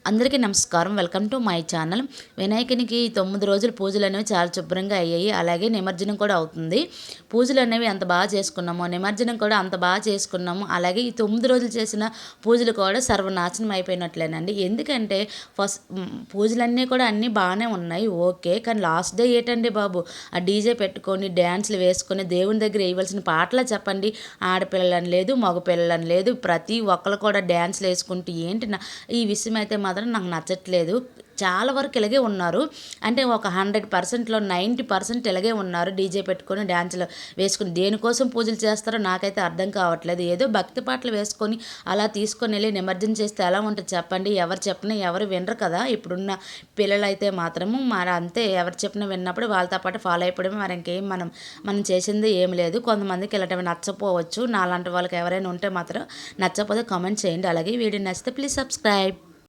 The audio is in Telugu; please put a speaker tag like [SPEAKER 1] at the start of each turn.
[SPEAKER 1] అందరికీ నమస్కారం. Welcome to my channel. వినాయకునికి 9 రోజులు పూజలు అనేవి చాలా శుభ్రంగా అయ్యాయి. అలాగే నిమజ్జనం కూడా అవుతుంది. పూజలు అనేవి ఎంత బాగా చేసుకున్నామో, నిమజ్జనం కూడా అంత బాగా చేసుకున్నాము. అలాగే ఈ 9 రోజులు చేసిన పూజలు కూడా సర్వనాశనం అయిపోయినట్లేనండి. ఎందుకంటే పూజలన్నీ కూడా అన్నీ బాగానే ఉన్నాయి, ఓకే. కానీ లాస్ట్ డే ఏంటండి బాబు, ఆ డీజే పెట్టుకొని డ్యాన్స్లు వేసుకొని దేవుని దగ్గర వేయవలసిన పాటలా చెప్పండి. ఆడపిల్లలని లేదు, మగపిల్లలని లేదు, ప్రతి ఒక్కరు కూడా డ్యాన్స్లు వేసుకుంటూ ఏంటి ఈ విషయం అయితే మాత్రం నాకు నచ్చట్లేదు. చాలా వరకు ఇలాగే ఉన్నారు. అంటే ఒక 100%లో 90% ఇలాగే ఉన్నారు. డీజే పెట్టుకొని డ్యాన్సులు వేసుకుని దేనికోసం పూజలు చేస్తారో నాకైతే అర్థం కావట్లేదు. ఏదో భక్తి పాటలు వేసుకొని అలా తీసుకొని వెళ్ళి నిమజ్జనం చేస్తే ఎలా ఉంటుంది చెప్పండి. ఎవరు చెప్పినా ఎవరు వినరు కదా. ఇప్పుడున్న పిల్లలైతే మాత్రము మరి అంతే, ఎవరు చెప్పినా విన్నప్పుడు వాళ్ళతో పాటు ఫాలో అయిపోవడమే. మరి ఇంకేం మనం చేసింది ఏం లేదు. కొంతమందికి ఇలాంటివి నచ్చపోవచ్చు. నాలాంటి వాళ్ళకి ఎవరైనా ఉంటే మాత్రం నచ్చకపోతే కామెంట్ చేయండి. అలాగే వీడియో నచ్చితే ప్లీజ్ సబ్స్క్రైబ్.